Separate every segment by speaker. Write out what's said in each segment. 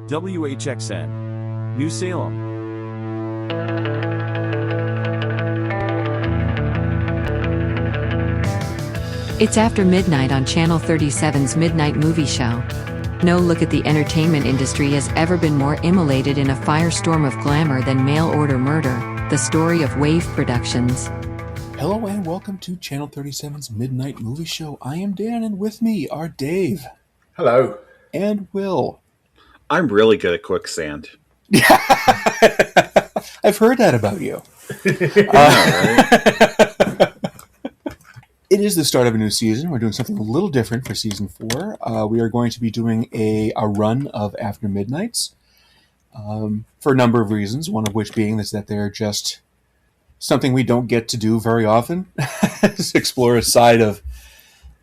Speaker 1: WHXN, New Salem.
Speaker 2: It's after midnight on Channel 37's Midnight Movie Show. No look at the entertainment industry has ever been more immolated in a firestorm of glamour than mail-order murder, the story of W.A.V.E. Productions.
Speaker 3: Hello and welcome to Channel 37's Midnight Movie Show. I am Dan and with me are Dave.
Speaker 4: Hello.
Speaker 3: And Will.
Speaker 5: I'm really good at quicksand.
Speaker 3: I've heard that about you. It is the start of a new season. We're doing something a little different for season 4. We are going to be doing a run of After Midnights for a number of reasons, one of which being is that they're just something we don't get to do very often, is explore a side of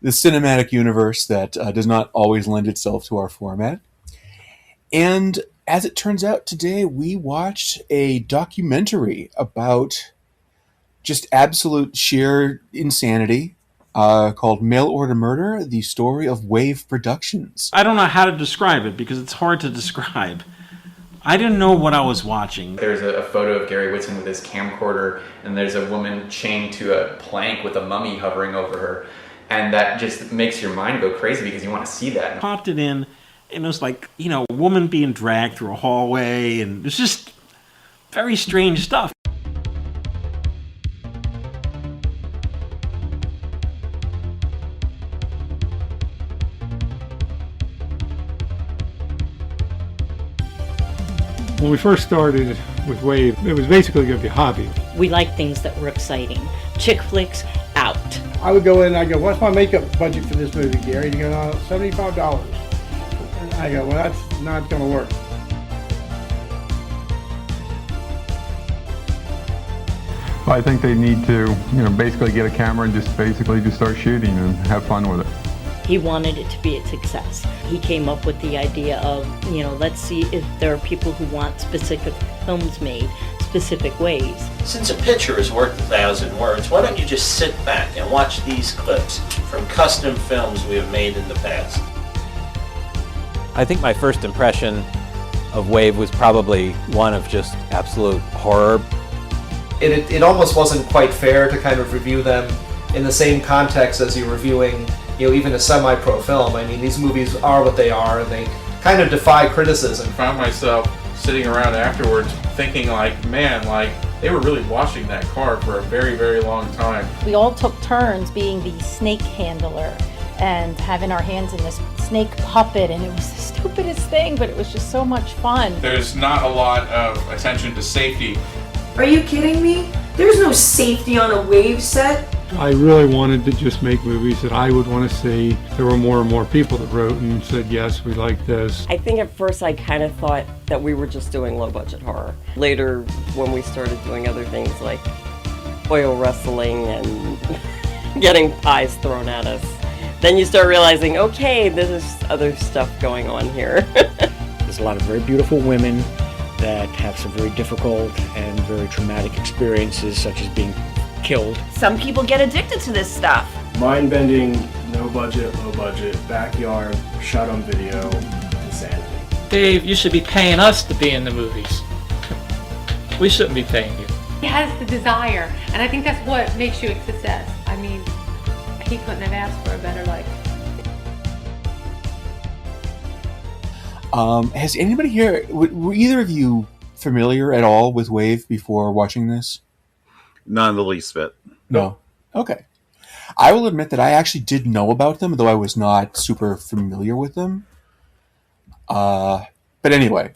Speaker 3: the cinematic universe that does not always lend itself to our format. And as it turns out, today we watched a documentary about just absolute sheer insanity called Mail Order Murder, the Story of W.A.V.E. Productions.
Speaker 6: I don't know how to describe it because it's hard to describe. I didn't know what I was watching.
Speaker 4: There's a photo of Gary Whitson with his camcorder, and there's a woman chained to a plank with a mummy hovering over her. And that just makes your mind go crazy because you want to see that.
Speaker 6: Popped it in, and it was like, a woman being dragged through a hallway, and it's just very strange stuff.
Speaker 7: When we first started with W.A.V.E., it was basically going to be a hobby.
Speaker 8: We like things that were exciting. Chick flicks, out.
Speaker 9: I would go in and I go, what's my makeup budget for this movie, Gary? And he goes, $75. And I go, well, that's not going to work.
Speaker 10: I think they need to, basically get a camera and just start shooting and have fun with it.
Speaker 8: He wanted it to be a success. He came up with the idea of, let's see if there are people who want specific films made specific ways.
Speaker 11: Since a picture is worth 1,000 words, why don't you just sit back and watch these clips from custom films we have made in the past?
Speaker 12: I think my first impression of W.A.V.E. was probably one of just absolute horror.
Speaker 13: It almost wasn't quite fair to kind of review them in the same context as you're reviewing even a semi-pro film. I mean, these movies are what they are, and they kind of defy criticism.
Speaker 14: I found myself sitting around afterwards thinking they were really washing that car for a very, very long time.
Speaker 15: We all took turns being the snake handler and having our hands in this snake puppet, and it was the stupidest thing, but it was just so much fun.
Speaker 14: There's not a lot of attention to safety.
Speaker 16: Are you kidding me? There's no safety on a W.A.V.E. set.
Speaker 7: I really wanted to just make movies that I would want to see. There were more and more people that wrote and said, yes, we like this.
Speaker 17: I think at first I kind of thought that we were just doing low-budget horror. Later, when we started doing other things like oil wrestling and getting pies thrown at us, then you start realizing, okay, there's other stuff going on here.
Speaker 18: There's a lot of very beautiful women that have some very difficult and very traumatic experiences, such as being killed.
Speaker 16: Some people get addicted to this stuff.
Speaker 19: Mind-bending, no budget, low budget, backyard, shot on video, insanity.
Speaker 20: Dave, you should be paying us to be in the movies. We shouldn't be paying you.
Speaker 5: He has the desire, and I think that's what makes you a success. I mean, he couldn't have asked for a better life.
Speaker 3: Has anybody here, were either of you familiar at all with W.A.V.E. before watching this?
Speaker 5: Not in the least bit.
Speaker 3: No. Okay. I will admit that I actually did know about them, though I was not super familiar with them. But anyway.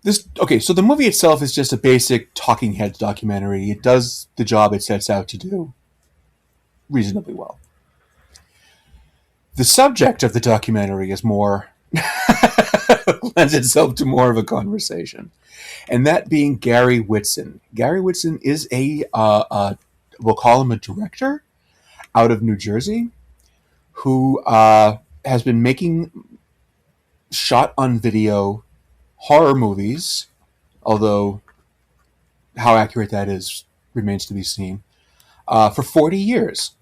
Speaker 3: So the movie itself is just a basic talking heads documentary. It does the job it sets out to do reasonably well. The subject of the documentary is more lends itself to more of a conversation, and that being Gary Whitson. Gary Whitson is we'll call him a director out of New Jersey who has been making shot-on-video horror movies, although how accurate that is remains to be seen, for 40 years.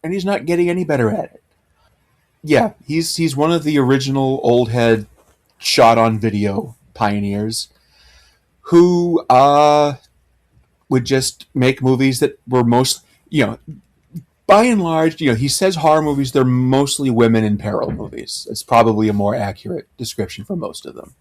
Speaker 3: And he's not getting any better at it. Yeah, he's one of the original old head shot on video pioneers who would just make movies that were most, by and large, he says horror movies, they're mostly women in peril movies. It's probably a more accurate description for most of them.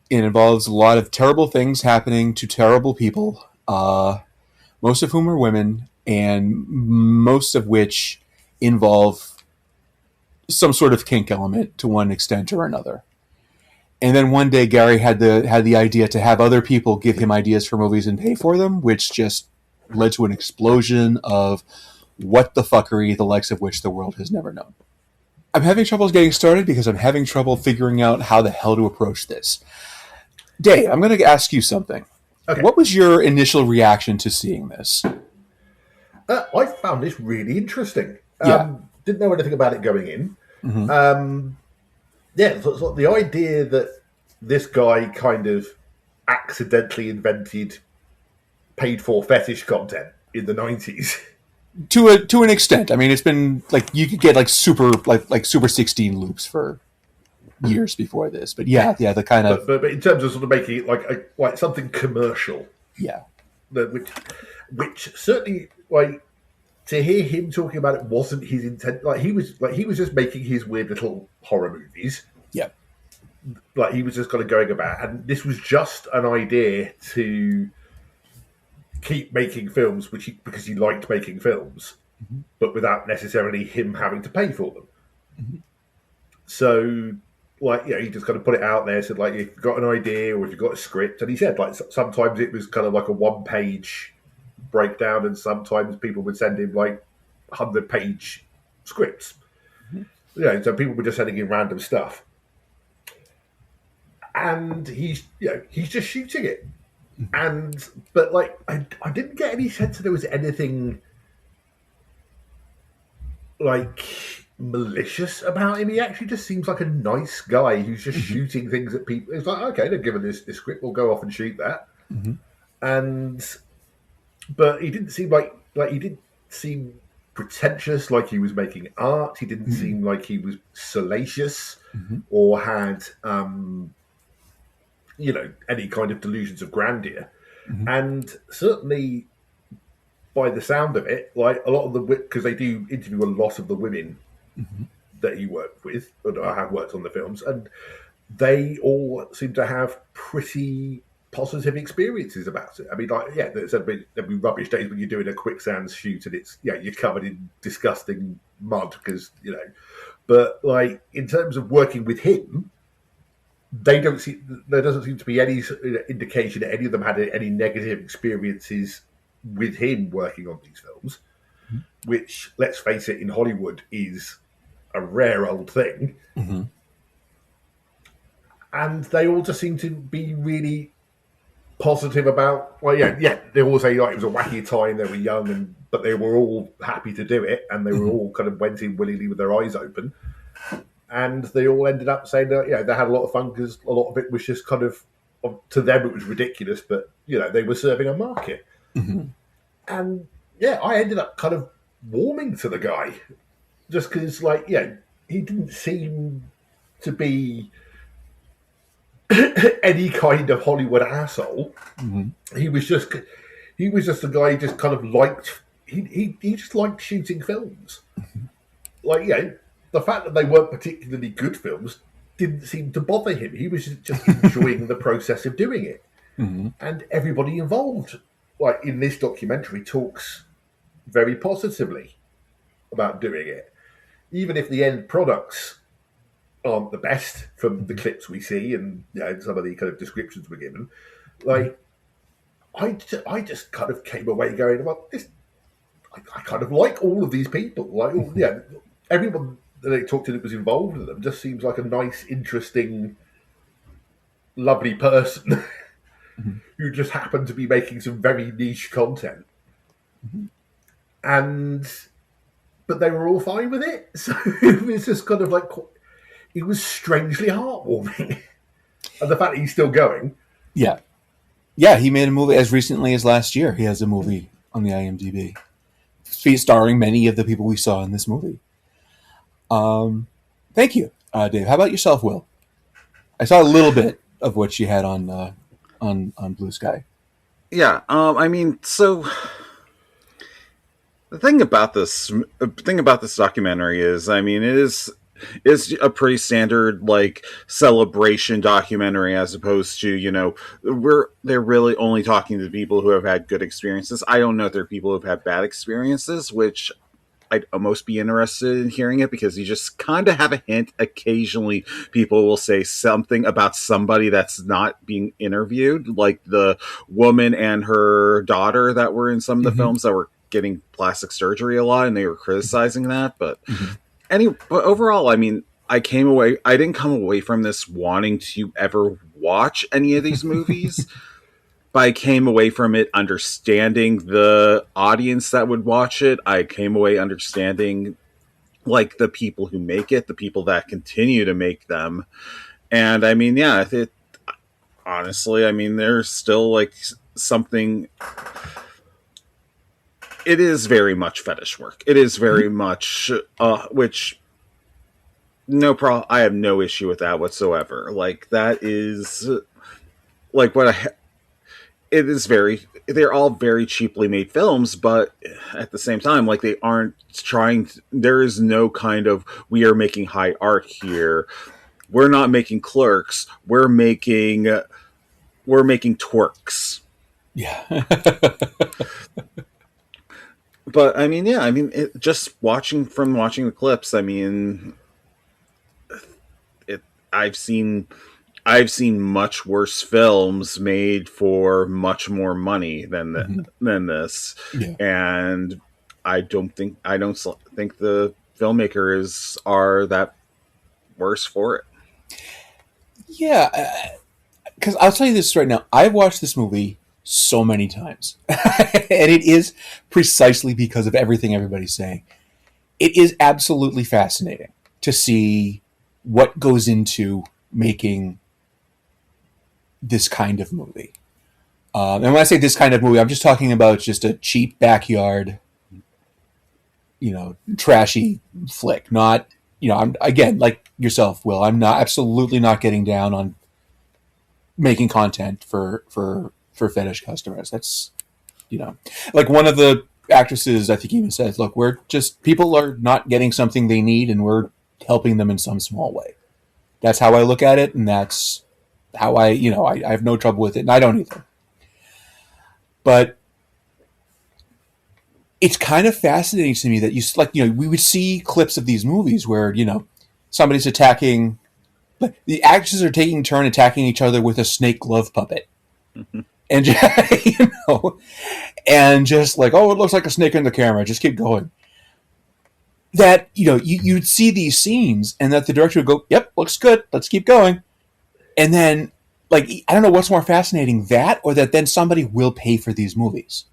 Speaker 3: It involves a lot of terrible things happening to terrible people, most of whom are women, and most of which involve some sort of kink element to one extent or another. And then one day Gary had the idea to have other people give him ideas for movies and pay for them, which just led to an explosion of what the fuckery, the likes of which the world has never known. I'm having trouble getting started because I'm having trouble figuring out how the hell to approach this. Dave, I'm going to ask you something.
Speaker 1: Okay.
Speaker 3: What was your initial reaction to seeing this?
Speaker 1: I found this really interesting.
Speaker 3: Yeah.
Speaker 1: Didn't know anything about it going in.
Speaker 3: Mm-hmm.
Speaker 1: So the idea that this guy kind of accidentally invented paid-for fetish content in the 90s.
Speaker 3: To an extent. I mean, it's been like you could get like super 16 loops for years before this, but the kind of
Speaker 1: but in terms of sort of making it like something commercial, which certainly like to hear him talking about it wasn't his intent. Like he was just making his weird little horror movies.
Speaker 3: Yeah,
Speaker 1: like he was just kind of going about, and this was just an idea to keep making films, because he liked making films, but without necessarily him having to pay for them.
Speaker 3: Mm-hmm.
Speaker 1: So, he just kind of put it out there, said, if you've got an idea or if you've got a script, and he said, sometimes it was kind of like a one-page breakdown, and sometimes people would send him, 100-page scripts. Mm-hmm. So people were just sending him random stuff. And he's just shooting it. But I didn't get any sense that there was anything malicious about him. He actually just seems like a nice guy who's just shooting things at people. It's like, okay, they've given this script, we'll go off and shoot that.
Speaker 3: Mm-hmm.
Speaker 1: But he didn't seem he didn't seem pretentious, like he was making art. He didn't seem like he was salacious or had any kind of delusions of grandeur. And certainly by the sound of it, a lot of the, because they do interview a lot of the women that he worked with, or have worked on the films, and they all seem to have pretty positive experiences about it. I mean, there'll be rubbish days when you're doing a quicksand shoot and it's, you're covered in disgusting mud because, but in terms of working with him, there doesn't seem to be any indication that any of them had any negative experiences with him working on these films, which, let's face it, in Hollywood is a rare old thing. And they all just seem to be really positive about, they all say it was a wacky time, they were young, but they were all happy to do it, and they were all kind of went in willingly with their eyes open. And they all ended up saying that, they had a lot of fun because a lot of it was just kind of, to them it was ridiculous, but, they were serving a market. And, I ended up kind of warming to the guy just because, he didn't seem to be any kind of Hollywood asshole. He was just a guy who just kind of liked, he just liked shooting films. The fact that they weren't particularly good films didn't seem to bother him. He was just enjoying the process of doing it. And everybody involved, in this documentary, talks very positively about doing it. Even if the end products aren't the best from the clips we see and some of the kind of descriptions we're given, I just kind of came away going, well, I kind of like all of these people. Everyone that they talked to that was involved in them just seems like a nice, interesting, lovely person who just happened to be making some very niche content. But they were all fine with it. So it was just kind of it was strangely heartwarming. And the fact that he's still going.
Speaker 3: Yeah, he made a movie as recently as last year. He has a movie on the IMDb starring many of the people we saw in this movie. Thank you. Dave, how about yourself, Will? I saw a little bit of what you had on Blue Sky.
Speaker 21: Yeah, I mean, so the thing about this documentary is, I mean, it's a pretty standard like celebration documentary as opposed to, you know, they're really only talking to people who have had good experiences. I don't know if there are people who've had bad experiences, which I'd almost be interested in hearing it, because you just kind of have a hint. Occasionally people will say something about somebody that's not being interviewed, like the woman and her daughter that were in some of the films that were getting plastic surgery a lot, and they were criticizing that. But but overall, I mean, I didn't come away from this wanting to ever watch any of these movies. But I came away from it understanding the audience that would watch it. I came away understanding like the people who make it, the people that continue to make them. And I mean, yeah, honestly, I mean, there's still like something. It is very much fetish work. It is very much, which no problem. I have no issue with that whatsoever. Like that is like it is they're all very cheaply made films, but at the same time, like they aren't there is no kind of, we are making high art here. We're not making Clerks. We're making twerks.
Speaker 3: Yeah.
Speaker 21: But I mean, yeah, I mean, just watching the clips, I mean, I've seen much worse films made for much more money than this, and I don't think the filmmakers are that worse for it.
Speaker 3: Yeah, because I'll tell you this right now. I've watched this movie so many times, and it is precisely because of everything everybody's saying. It is absolutely fascinating to see what goes into making this kind of movie. And when I say this kind of movie, I'm just talking about just a cheap backyard, you know, trashy flick. Not, you know, I'm again, like yourself, Will, I'm absolutely not getting down on making content for fetish customers. That's, you know, like one of the actresses, I think, even says, look, people are not getting something they need, and we're helping them in some small way. That's how I look at it, and that's how I have no trouble with it, and I don't either. But it's kind of fascinating to me that we would see clips of these movies where, you know, somebody's attacking, the actors are taking turn attacking each other with a snake glove puppet. And, you know, and just like, oh, it looks like a snake in the camera, just keep going. That, you know, you'd see these scenes and that the director would go, yep, looks good, let's keep going. And then, like, I don't know what's more fascinating, that or that then somebody will pay for these movies.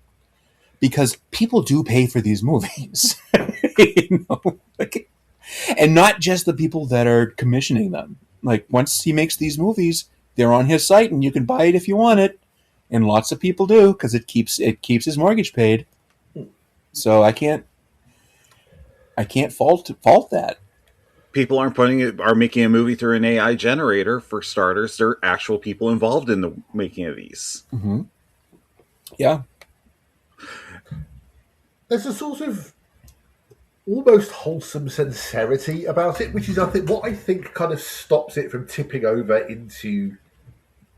Speaker 3: Because people do pay for these movies. You know? Like, and not just the people that are commissioning them. Like, once he makes these movies, they're on his site and you can buy it if you want it. And lots of people do, because it keeps his mortgage paid. So I can't fault that.
Speaker 21: People are making a movie through an AI generator, for starters. There are actual people involved in the making of these.
Speaker 3: Mm-hmm. Yeah.
Speaker 1: There's a sort of almost wholesome sincerity about it, which is, what I think kind of stops it from tipping over into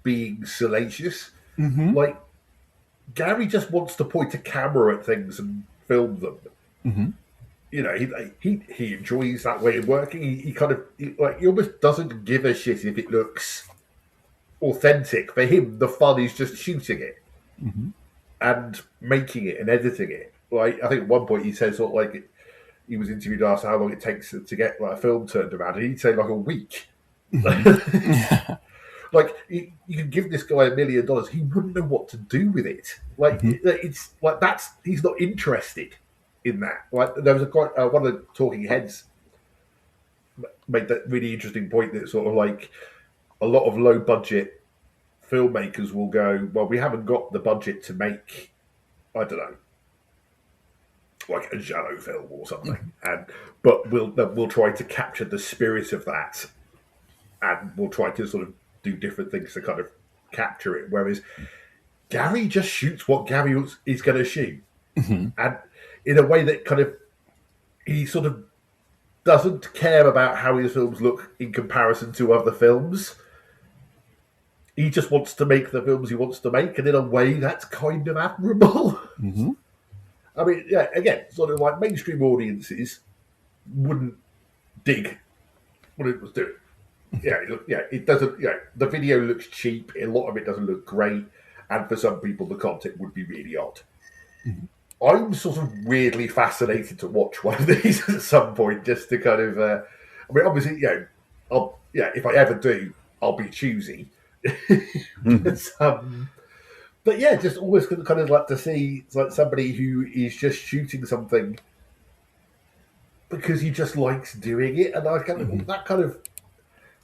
Speaker 1: being salacious.
Speaker 3: Mm-hmm.
Speaker 1: Like, Gary just wants to point a camera at things and film them.
Speaker 3: Mm-hmm.
Speaker 1: You know, he enjoys that way of working. He almost doesn't give a shit if it looks authentic. For him, the fun is just shooting it and making it and editing it. Like, I think at one point he said sort of like he was interviewed and asked how long it takes to get like a film turned around, and he'd say like a week. Like, you can give this guy $1 million, he wouldn't know what to do with it. Like, it's like he's not interested in that. Like, there was one of the talking heads made that really interesting point that sort of like a lot of low budget filmmakers will go, well, we haven't got the budget to make, I don't know, like a giallo film or something, but we'll try to capture the spirit of that, and we'll try to sort of do different things to kind of capture it. Whereas Gary just shoots what Gary is going to shoot, and in a way that kind of he sort of doesn't care about how his films look in comparison to other films. He just wants to make the films he wants to make, and in a way that's kind of admirable. I mean, yeah, again, sort of like mainstream audiences wouldn't dig what it was doing. It doesn't. The video looks cheap. A lot of it doesn't look great, and for some people, the content would be really odd. I'm sort of weirdly fascinated to watch one of these at some point, just to kind of. I mean, obviously, if I ever do, I'll be choosy. But yeah, just always kind of like to see like somebody who is just shooting something because he just likes doing it, and I that kind of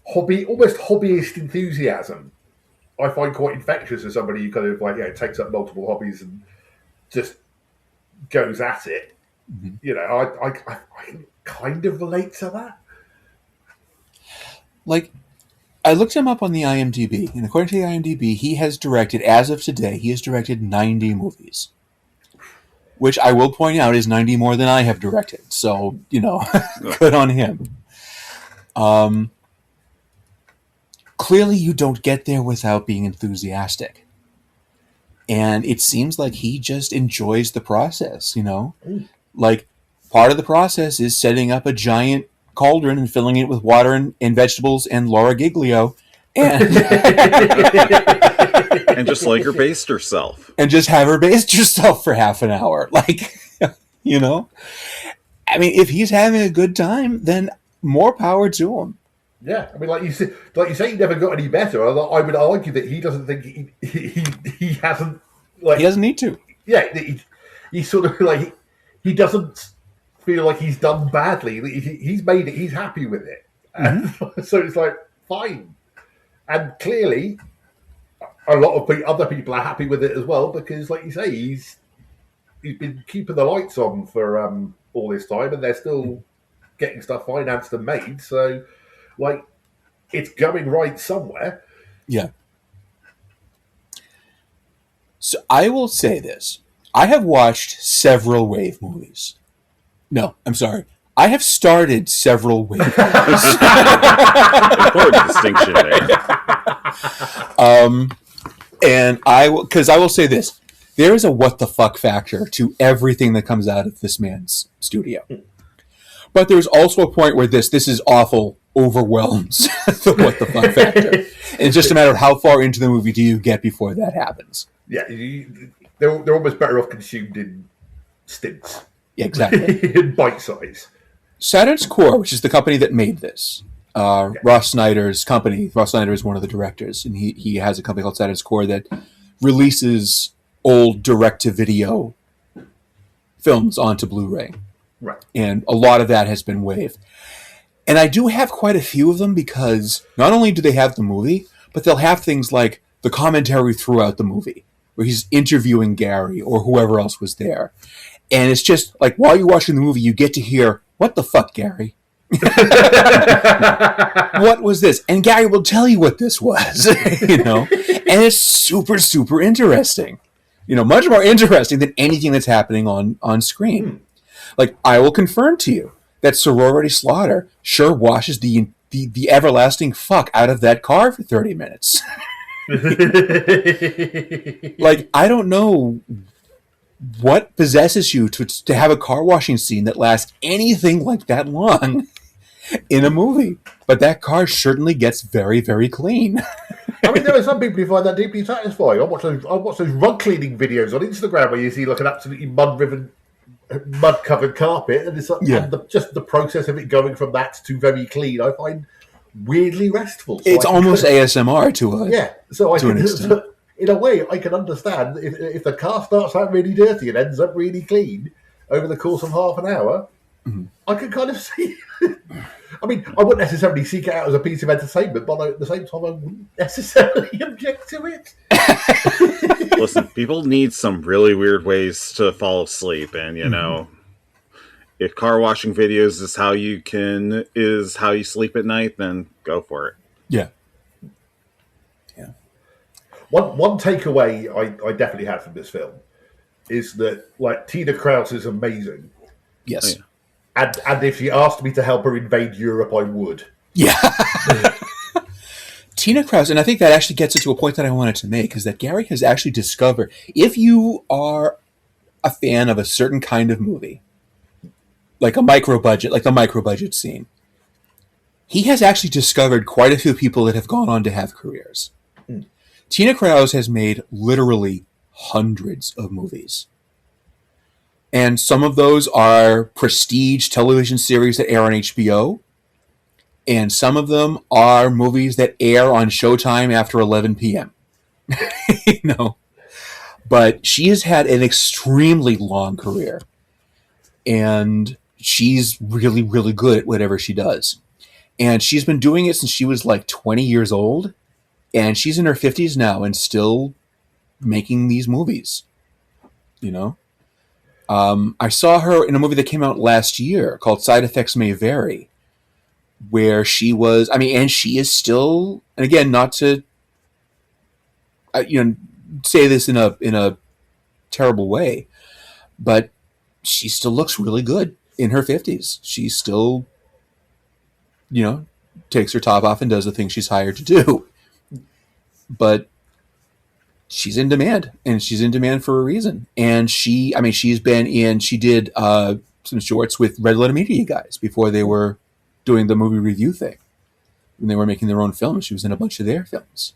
Speaker 1: almost hobbyist enthusiasm, I find quite infectious as somebody who kind of like takes up multiple hobbies and just goes at it. I can kind of relate to that.
Speaker 3: Like, I looked him up on the IMDb, and according to the IMDb, he has directed, as of today, 90 movies. Which I will point out is 90 more than I have directed. So, good on him. Clearly you don't get there without being enthusiastic. And it seems like he just enjoys the process, Like, part of the process is setting up a giant cauldron and filling it with water and vegetables and Laura Giglio. And
Speaker 21: and just like her baste herself.
Speaker 3: And just have her baste herself for half an hour. Like, I mean, if he's having a good time, then more power to him.
Speaker 1: Yeah, I mean, like you say, he never got any better. I would argue that he doesn't think he hasn't. Like,
Speaker 3: he doesn't need to.
Speaker 1: Yeah, he sort of like he doesn't feel like he's done badly. He's made it. He's happy with it. So it's like fine. And clearly, a lot of other people are happy with it as well because, like you say, he's been keeping the lights on for all this time, and they're still getting stuff financed and made. So, like, it's going right somewhere.
Speaker 3: Yeah. So I will say this: I have watched several W.A.V.E. movies. No, I'm sorry. I have started several W.A.V.E. movies.
Speaker 21: Important distinction there.
Speaker 3: And I will say this: there is a what the fuck factor to everything that comes out of this man's studio. But there's also a point where this is awful overwhelms the what the fuck factor. And it's just a matter of how far into the movie do you get before that happens.
Speaker 1: Yeah, they're almost better off consumed in stints.
Speaker 3: Yeah, exactly.
Speaker 1: In bite size.
Speaker 3: Saturn's Core, which is the company that made this, Ross Snyder's company. Ross Snyder is one of the directors, and he has a company called Saturn's Core that releases old direct-to-video films onto Blu-ray.
Speaker 1: Right.
Speaker 3: And a lot of that has been W.A.V.E. And I do have quite a few of them because not only do they have the movie, but they'll have things like the commentary throughout the movie, where he's interviewing Gary or whoever else was there. And it's just like, while you're watching the movie, you get to hear, "What the fuck, Gary?" What was this? And Gary will tell you what this was, And it's super, super interesting. Much more interesting than anything that's happening on screen. Like, I will confirm to you that Sorority Slaughter sure washes the everlasting fuck out of that car for 30 minutes. Like, I don't know what possesses you to have a car washing scene that lasts anything like that long in a movie. But that car certainly gets very, very clean.
Speaker 1: I mean, there are some people who find that deeply satisfying. I watch those rug cleaning videos on Instagram where you see like an absolutely mud-covered carpet, and it's like, and just the process of it going from that to very clean, I find weirdly restful. So
Speaker 3: it's almost ASMR to a
Speaker 1: So
Speaker 3: an extent.
Speaker 1: In a way, I can understand if the car starts out really dirty and ends up really clean over the course of half an hour.
Speaker 3: Mm-hmm.
Speaker 1: I can kind of see. I mean, I wouldn't necessarily seek it out as a piece of entertainment, but at the same time, I wouldn't necessarily object to it.
Speaker 21: Listen, people need some really weird ways to fall asleep, and if car washing videos is how you sleep at night, then go for it.
Speaker 3: Yeah.
Speaker 1: One takeaway I definitely had from this film is that like Tina Krause is amazing.
Speaker 3: Yes.
Speaker 21: Oh, yeah.
Speaker 1: And if she asked me to help her invade Europe, I would.
Speaker 3: Yeah. Tina Krause, and I think that actually gets into a point that I wanted to make, is that Gary has actually discovered, if you are a fan of a certain kind of movie, like the micro budget scene, he has actually discovered quite a few people that have gone on to have careers. Tina Krause has made literally hundreds of movies. And some of those are prestige television series that air on HBO. And some of them are movies that air on Showtime after 11 p.m. But she has had an extremely long career. And she's really, really good at whatever she does. And she's been doing it since she was like 20 years old. And she's in her 50s now and still making these movies. I saw her in a movie that came out last year called Side Effects May Vary, where she was, and she is still, and again, not to, say this in a terrible way, but she still looks really good in her 50s. She still, takes her top off and does the things she's hired to do. But she's in demand, and she's in demand for a reason. And she did some shorts with Red Letter Media guys before they were doing the movie review thing. When they were making their own films, she was in a bunch of their films.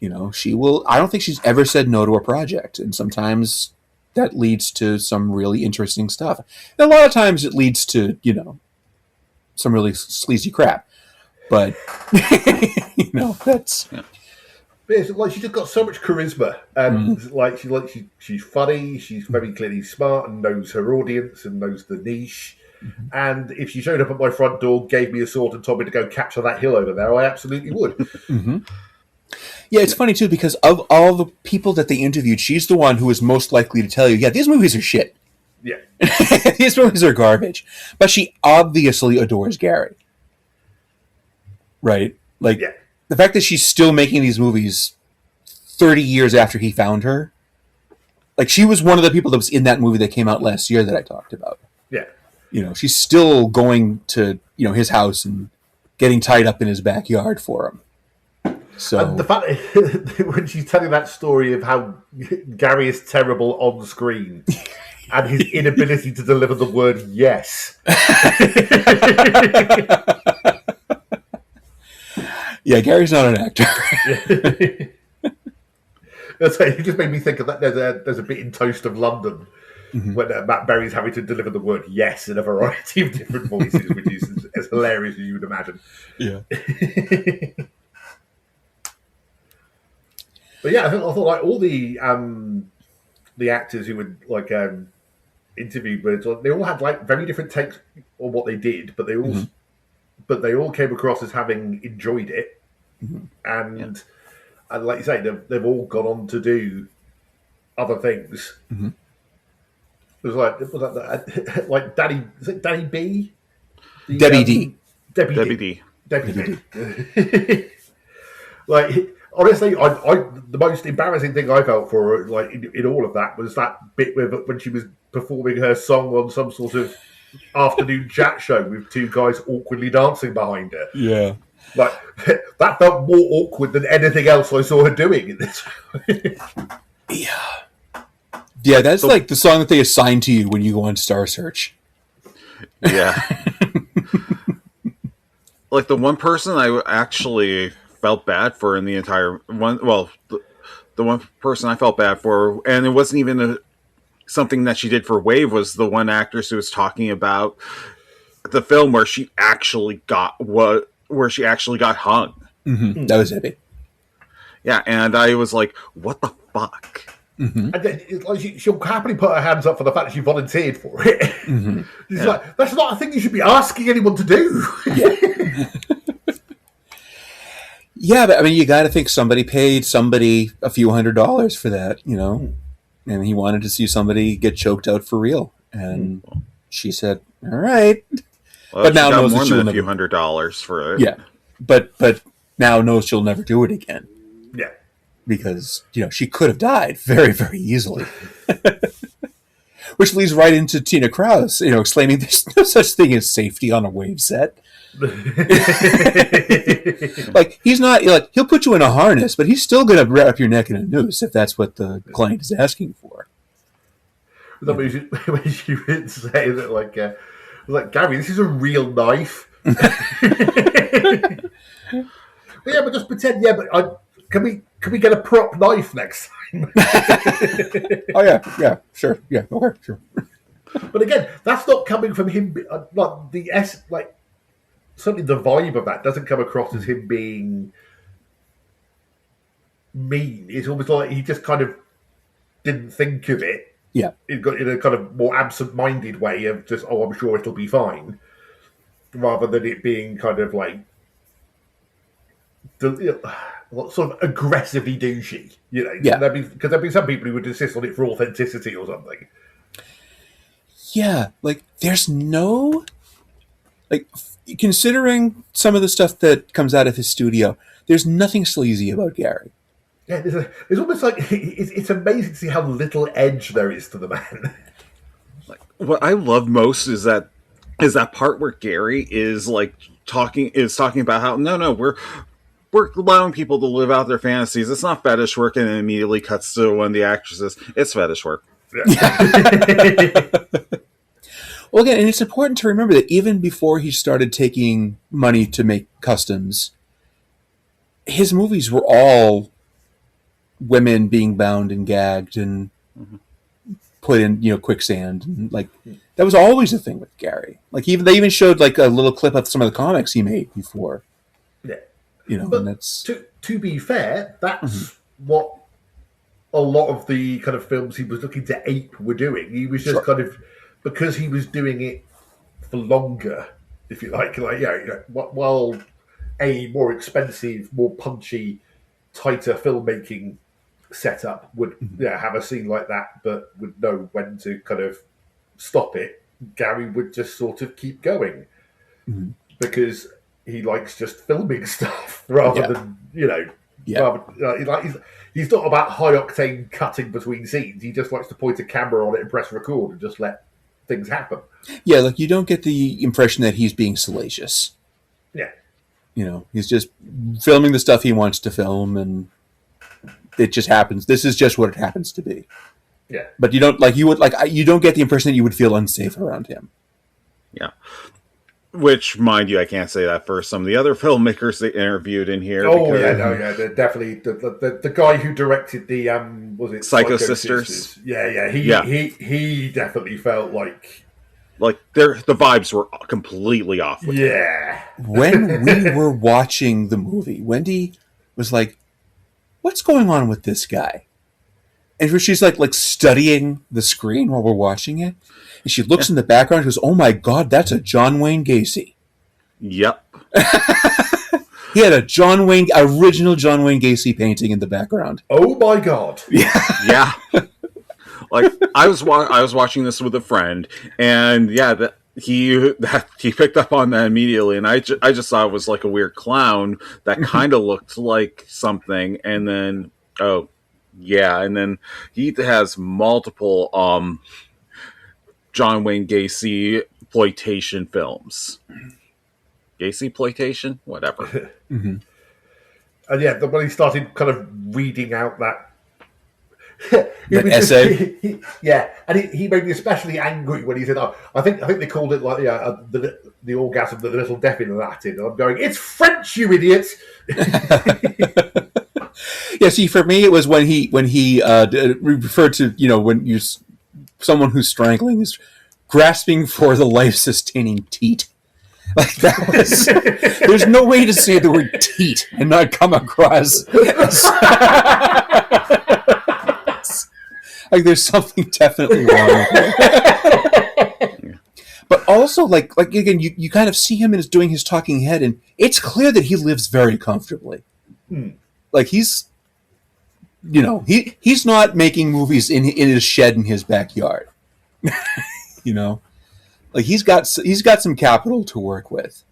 Speaker 3: I don't think she's ever said no to a project. And sometimes that leads to some really interesting stuff. And a lot of times it leads to, some really sleazy crap. But, that's...
Speaker 1: Yeah. It's like she's just got so much charisma, and she's funny. She's very clearly smart and knows her audience and knows the niche. Mm-hmm. And if she showed up at my front door, gave me a sword, and told me to go capture that hill over there, I absolutely would.
Speaker 3: Mm-hmm. Yeah, it's funny too, because of all the people that they interviewed, she's the one who is most likely to tell you, "Yeah, these movies are shit.
Speaker 1: Yeah,
Speaker 3: these movies are garbage." But she obviously adores Gary, right? Like. Yeah. The fact that she's still making these movies 30 years after he found her, like she was one of the people that was in that movie that came out last year that I talked about.
Speaker 1: Yeah.
Speaker 3: She's still going to, his house and getting tied up in his backyard for him. So
Speaker 1: and the fact when she's telling that story of how Gary is terrible on screen and his inability to deliver the word yes.
Speaker 3: Yeah, Gary's not an actor.
Speaker 1: It just made me think of that. There's a bit in Toast of London when Matt Berry's having to deliver the word yes in a variety of different voices, which is as hilarious as you would imagine.
Speaker 3: Yeah.
Speaker 1: But yeah, I thought like all the actors who were like interviewed with, they all had like very different takes on what they did, but they all. Mm-hmm. But they all came across as having enjoyed it, and like you say, they've all gone on to do other things. Mm-hmm. It was like Daddy, is it Daddy B?
Speaker 3: Debbie D.
Speaker 1: Debbie D. Like honestly, I the most embarrassing thing I felt for her, like in all of that, was that bit when she was performing her song on some sort of afternoon chat show with two guys awkwardly dancing behind her.
Speaker 3: Yeah.
Speaker 1: Like, that felt more awkward than anything else I saw her doing in this.
Speaker 3: Yeah, that's like the song that they assign to you when you go on Star Search.
Speaker 21: Yeah. Like the one person I actually felt bad for in the entire one, well, the one person I felt bad for, and it wasn't even something that she did for WAVE, was the one actress who was talking about the film where she actually got hung.
Speaker 3: Mm-hmm. That was epic.
Speaker 21: Yeah, and I was like, what the fuck?
Speaker 1: Mm-hmm. And then, she'll happily put her hands up for the fact that she volunteered for it. Mm-hmm. She's like, that's not a thing you should be asking anyone to do.
Speaker 3: Yeah. Yeah, but you got to think somebody paid somebody a few $100s for that, and he wanted to see somebody get choked out for real, and she said, "All right,"
Speaker 21: Well,
Speaker 3: but now
Speaker 21: got
Speaker 3: knows
Speaker 21: more
Speaker 3: that she'll
Speaker 21: than a few
Speaker 3: never.
Speaker 21: $100s for it.
Speaker 3: Yeah, but now knows she'll never do it again.
Speaker 1: Yeah,
Speaker 3: because she could have died very, very easily. Which leads right into Tina Krause, exclaiming, "There's no such thing as safety on a wave set." Like, he's not like, he'll put you in a harness, but he's still going to wrap your neck in a noose if that's what the client is asking for.
Speaker 1: When you would say that, like Gary, this is a real knife. Yeah, but just pretend. Yeah, but can we get a prop knife next time?
Speaker 3: Oh yeah, sure, yeah, okay, sure.
Speaker 1: But again, that's not coming from him. Certainly the vibe of that doesn't come across as him being mean. It's almost like he just kind of didn't think of it.
Speaker 3: Yeah,
Speaker 1: in a kind of more absent-minded way of just, I'm sure it'll be fine, rather than it being kind of like sort of aggressively douchey,
Speaker 3: Yeah,
Speaker 1: because there'd be some people who would insist on it for authenticity or something.
Speaker 3: Yeah, like there's no, like, considering some of the stuff that comes out of his studio, there's nothing sleazy about Gary.
Speaker 1: Yeah, it's almost like it's amazing to see how little edge there is to the man.
Speaker 21: What I love most is that part where Gary is talking about how no we're allowing people to live out their fantasies. It's not fetish work, and it immediately cuts to one of the actresses. It's fetish work.
Speaker 3: Yeah. Well, again, and it's important to remember that even before he started taking money to make customs, his movies were all women being bound and gagged and put in, quicksand. And, that was always a thing with Gary. They even showed a little clip of some of the comics he made before.
Speaker 1: Yeah.
Speaker 3: But and that's
Speaker 1: to be fair, that's what a lot of the kind of films he was looking to ape were doing. He was just kind of, because he was doing it for longer, if you like, while a more expensive, more punchy, tighter filmmaking setup would have a scene like that, but would know when to kind of stop it. Gary would just sort of keep going because he likes just filming stuff rather than he's not about high octane cutting between scenes. He just likes to point a camera on it and press record and just let things happen.
Speaker 3: Yeah, you don't get the impression that he's being salacious.
Speaker 1: Yeah.
Speaker 3: He's just filming the stuff he wants to film, and it just happens. This is just what it happens to be.
Speaker 1: Yeah.
Speaker 3: But you don't you don't get the impression that you would feel unsafe around him.
Speaker 21: Yeah. Which, mind you, I can't say that for some of the other filmmakers they interviewed in here.
Speaker 1: Definitely the guy who directed the was it
Speaker 21: Psycho Sisters?
Speaker 1: He definitely felt like
Speaker 21: the vibes were completely off. With
Speaker 1: him.
Speaker 3: When we were watching the movie, Wendy was like, "What's going on with this guy?" And she's like studying the screen while we're watching it. And she looks in the background and goes, "Oh my God, that's a John Wayne Gacy." Yep. He had original John Wayne Gacy painting in the background.
Speaker 1: Oh my God.
Speaker 21: Yeah. I was watching this with a friend, and he picked up on that immediately, and I just thought it was like a weird clown that kind of looked like something, and then and then he has multiple John Wayne Gacy exploitation films. Gacy exploitation, whatever.
Speaker 1: And when he started kind of reading out that
Speaker 3: essay,
Speaker 1: and he made me especially angry when he said, I think they called it the orgasm, the little deaf in Latin." And I'm going, "It's French, you idiot!"
Speaker 3: Yeah, see, for me, it was when he referred to when you someone who's strangling is grasping for the life-sustaining teat. That was. There's no way to say the word teat and not come across. There's something definitely wrong with it. But also, again, you kind of see him as doing his talking head, and it's clear that he lives very comfortably. He's, he's not making movies in his shed in his backyard. Like he's got some capital to work with.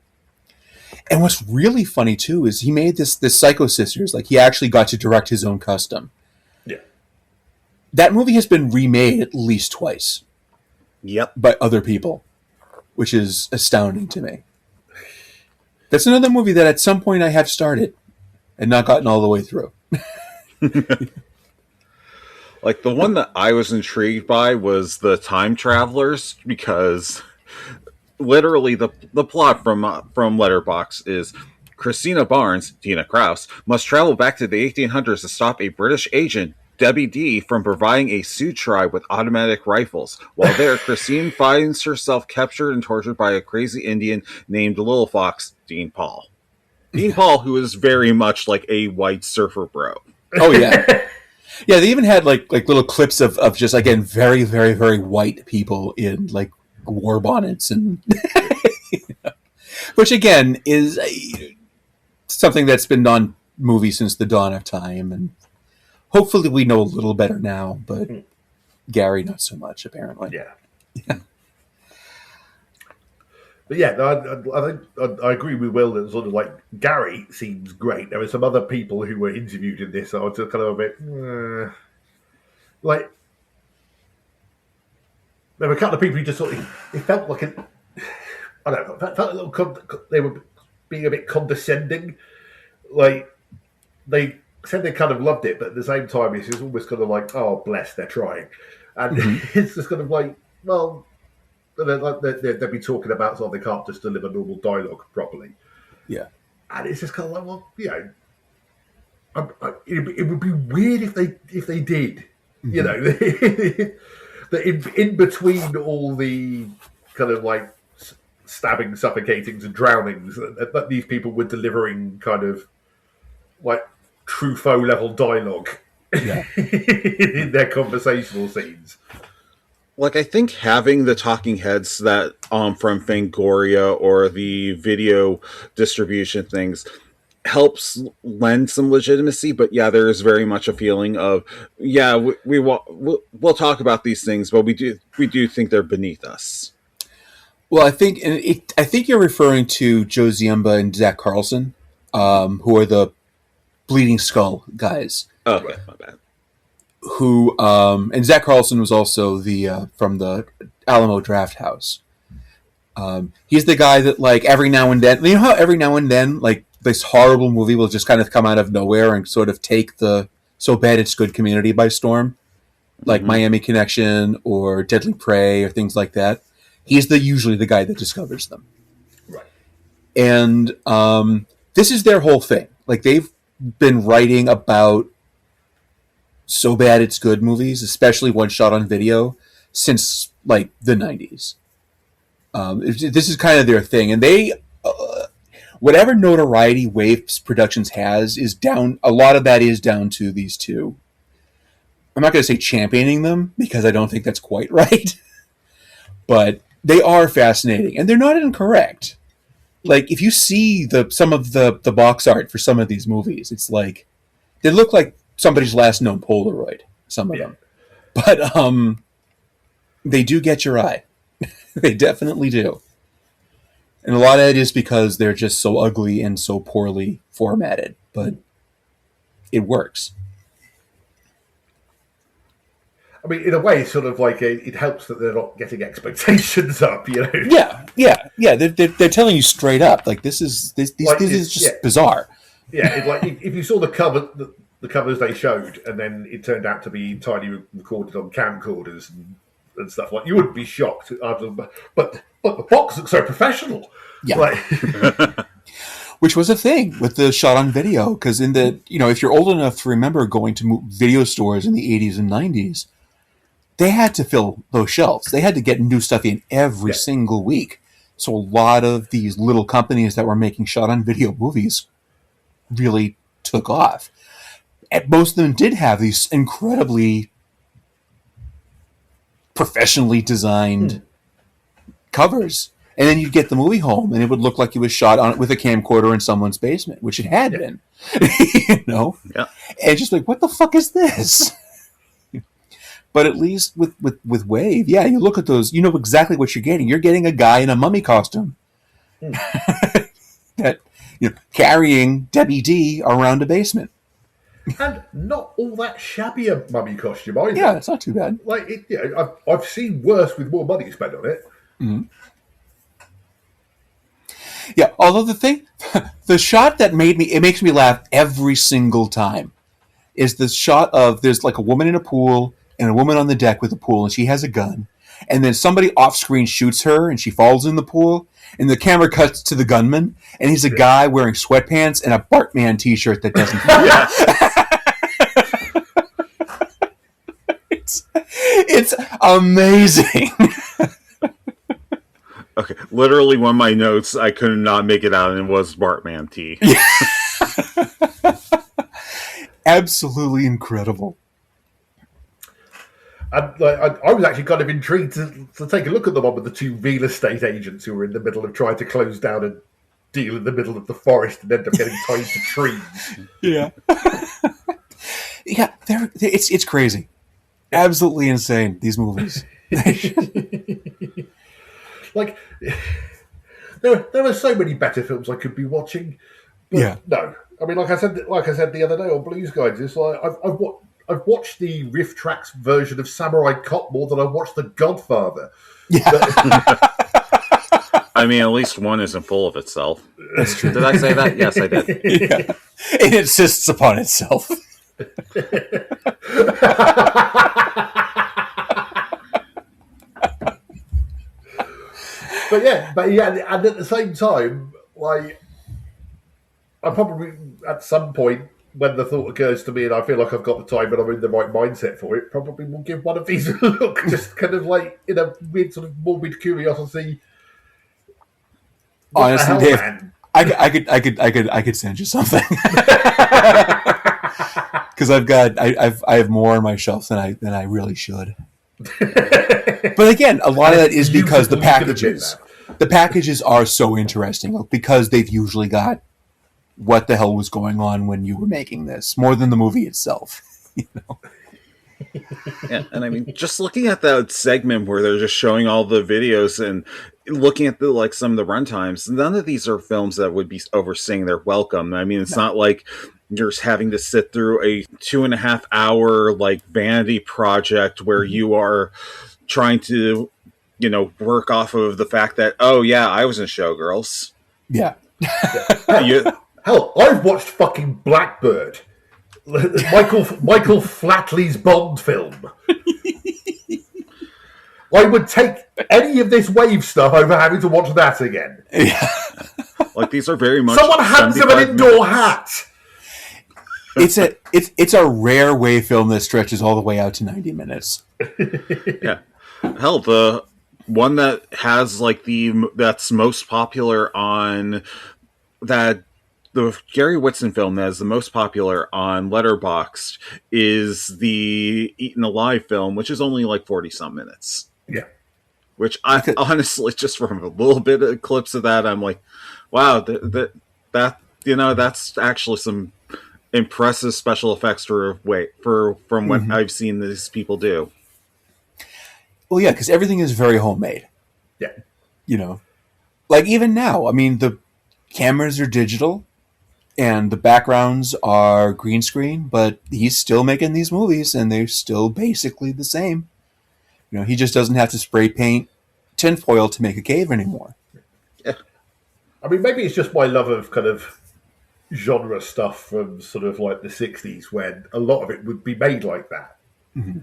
Speaker 3: And what's really funny too is he made this Psycho Sisters. Like he actually got to direct his own custom.
Speaker 1: Yeah.
Speaker 3: That movie has been remade at least twice.
Speaker 21: Yep.
Speaker 3: By other people, which is astounding to me. That's another movie that at some point I have started and not gotten all the way through.
Speaker 21: Like the one that I was intrigued by was the Time Travelers, because literally the plot from Letterboxd is Christina Barnes, Tina Kraus, must travel back to the 1800s to stop a British agent, Debbie D, from providing a Sioux tribe with automatic rifles. While there, Christine finds herself captured and tortured by a crazy Indian named Little Fox, Dean Paul. Dean Paul, who is very much like a white surfer bro.
Speaker 3: Oh yeah. Yeah, they even had like little clips of just, again, very, very, very white people in like war bonnets, and which again is something that's been on movies since the dawn of time, and hopefully we know a little better now, but Gary not so much apparently.
Speaker 1: Yeah. But yeah, I agree with Will that sort of like Gary seems great. There were some other people who were interviewed in this. I was just kind of a bit like there were a couple of people who just sort of it felt like I don't know, felt a little they were being a bit condescending. Like they said they kind of loved it, but at the same time it's just almost kind of like, oh bless, they're trying, and it's just kind of like, well. They'd be talking about sort of they can't just deliver normal dialogue properly.
Speaker 3: Yeah.
Speaker 1: And it's just kind of like, well, you know, it would be weird if they did. Mm-hmm. You know, that in between all the kind of like stabbing, suffocatings and drownings, that these people were delivering kind of like Truffaut level dialogue in their conversational scenes.
Speaker 21: Like, I think having the talking heads that from Fangoria or the video distribution things helps lend some legitimacy, but yeah, there is very much a feeling of, yeah, we'll talk about these things, but we do think they're beneath us.
Speaker 3: Well, I think you're referring to Joe Ziemba and Zach Carlson, who are the Bleeding Skull guys.
Speaker 21: Oh, okay, my bad.
Speaker 3: Who and Zach Carlson was also the from the Alamo Draft House. He's the guy that, like, every now and then, you know how every now and then, like, this horrible movie will just kind of come out of nowhere and sort of take the So Bad It's Good community by storm, like Miami Connection or Deadly Prey or things like that. He's usually the guy that discovers them.
Speaker 1: Right.
Speaker 3: And this is their whole thing. Like, they've been writing about So Bad It's Good movies, especially one shot on video, since like the 90s. This is kind of their thing, and they whatever notoriety WA.V.E.'s Productions has is down. A lot of that is down to these two. I'm not going to say championing them, because I don't think that's quite right, but they are fascinating, and they're not incorrect. Like, if you see some of the box art for some of these movies, it's like they look like somebody's last known Polaroid, some of them. But they do get your eye. They definitely do. And a lot of it is because they're just so ugly and so poorly formatted. But it works.
Speaker 1: I mean, in a way, sort of like it helps that they're not getting expectations up, you know?
Speaker 3: Yeah. They're telling you straight up, like, this is just bizarre.
Speaker 1: Yeah, like if you saw the covers they showed, and then it turned out to be entirely recorded on camcorders and stuff, like, you wouldn't be shocked. But the box looks so professional.
Speaker 3: Yeah.
Speaker 1: Like,
Speaker 3: which was a thing with the shot on video, because if you're old enough to remember going to video stores in the 80s and 90s, they had to fill those shelves. They had to get new stuff in every single week. So a lot of these little companies that were making shot on video movies really took off. And most of them did have these incredibly professionally designed covers. And then you'd get the movie home, and it would look like it was shot on it with a camcorder in someone's basement, which it had been.
Speaker 21: Yeah.
Speaker 3: And just like, what the fuck is this? But at least with Wave, yeah, you look at those, you know exactly what you're getting. You're getting a guy in a mummy costume that carrying Debbie D around a basement.
Speaker 1: And not all that shabby a mummy costume either.
Speaker 3: Yeah, it's not too bad.
Speaker 1: Like I've seen worse with more money spent on it.
Speaker 3: Mm-hmm. Yeah, although the shot that makes me laugh every single time is the shot of there's like a woman in a pool and a woman on the deck with a pool, and she has a gun, and then somebody off screen shoots her and she falls in the pool, and the camera cuts to the gunman, and he's a guy wearing sweatpants and a Bartman t-shirt that doesn't fit. It's amazing.
Speaker 21: Okay, literally one of my notes, I could not make it out, and it was Bartman T.
Speaker 3: Absolutely incredible.
Speaker 1: And I was actually kind of intrigued to take a look at the one with the two real estate agents who were in the middle of trying to close down a deal in the middle of the forest and end up getting tied to trees.
Speaker 3: Yeah. Yeah, it's crazy. Absolutely insane, these movies.
Speaker 1: Like, there are so many better films I could be watching. But
Speaker 3: yeah.
Speaker 1: No. I mean, like I said the other day on Blues Guides, it's like I've watched the Riff Tracks version of Samurai Cop more than I watched The Godfather.
Speaker 3: Yeah.
Speaker 21: I mean, at least one isn't full of itself.
Speaker 3: That's true.
Speaker 21: Did I say that? Yes, I did.
Speaker 3: Yeah. It insists upon itself.
Speaker 1: But yeah, and at the same time, like, I probably at some point when the thought occurs to me and I feel like I've got the time and I'm in the right mindset for it, probably will give one of these a look, just kind of like in a weird sort of morbid curiosity.
Speaker 3: Honestly, Dave, I could send you something because I have more on my shelf than I really should. But again, a lot of that is because the packages are so interesting because they've usually got what the hell was going on when you were making this more than the movie itself. You know?
Speaker 21: Yeah, and I mean, just looking at that segment where they're just showing all the videos and looking at some of the runtimes, none of these are films that would be overstaying their welcome. I mean, it's not like you're having to sit through a 2.5 hour vanity project where you are trying to, work off of the fact that, oh yeah, I was in Showgirls.
Speaker 3: Yeah.
Speaker 1: Hell, I've watched fucking Blackbird. Michael Flatley's Bond film. I would take any of this Wave stuff over having to watch that again.
Speaker 3: Yeah.
Speaker 21: These are very much.
Speaker 1: Someone hands him an indoor hat.
Speaker 3: It's a rare Wave film that stretches all the way out to 90 minutes.
Speaker 21: Yeah. Hell, the one that has that's most popular on that. The Gary Whitson film that is the most popular on Letterboxd is the Eaten Alive film, which is only 40-some minutes.
Speaker 1: Yeah.
Speaker 21: Which I honestly, just from a little bit of clips of that, I'm like, wow, that's actually some impressive special effects from what I've seen these people do.
Speaker 3: Well, yeah, because everything is very homemade.
Speaker 1: Yeah.
Speaker 3: Even now, I mean, the cameras are digital. And the backgrounds are green screen, but he's still making these movies, and they're still basically the same. He just doesn't have to spray paint tinfoil to make a cave anymore.
Speaker 1: Yeah. I mean, maybe it's just my love of kind of genre stuff from sort of the 60s, when a lot of it would be made like that.
Speaker 3: Mm-hmm.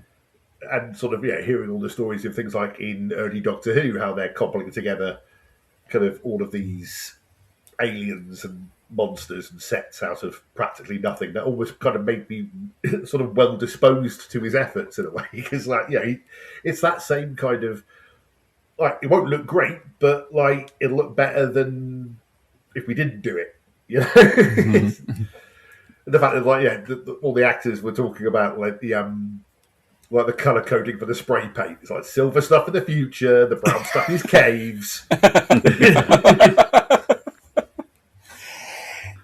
Speaker 1: And sort of, hearing all the stories of things like in early Doctor Who, how they're cobbling together kind of all of these aliens and monsters and sets out of practically nothing, that almost kind of made me sort of well disposed to his efforts in a way, because it's that same kind of it won't look great, but it'll look better than if we didn't do it, Mm-hmm. The fact that all the actors were talking about the colour coding for the spray paint. It's silver stuff in the future, the brown stuff is caves.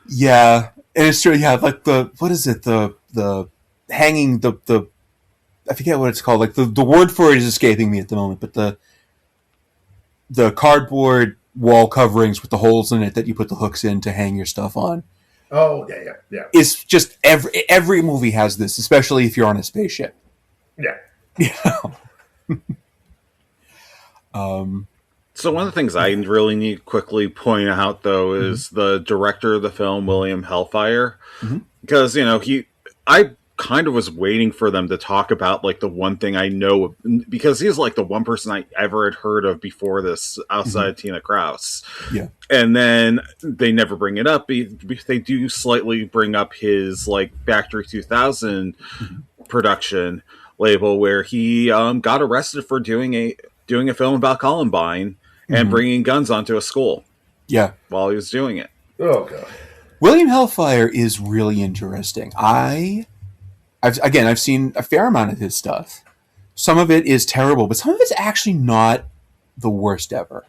Speaker 3: Yeah, and it's true. Yeah, what is it? The hanging the I forget what it's called. Like the word for it is escaping me at the moment, but the cardboard wall coverings with the holes in it that you put the hooks in to hang your stuff on.
Speaker 1: Oh, yeah.
Speaker 3: It's just every movie has this, especially if you're on a spaceship.
Speaker 1: Yeah.
Speaker 21: So one of the things I really need to quickly point out, though, is the director of the film, William Hellfire, because I kind of was waiting for them to talk about like the one thing I know, because he's like the one person I ever had heard of before this outside of Tina Kraus.
Speaker 3: Yeah.
Speaker 21: And then they never bring it up. They do slightly bring up his like Factory 2000 production label, where he got arrested for doing a film about Columbine and bringing guns onto a school.
Speaker 3: Yeah.
Speaker 21: While he was doing it.
Speaker 1: Oh god.
Speaker 3: William Hellfire is really interesting. I've seen a fair amount of his stuff. Some of it is terrible, but some of it's actually not the worst ever.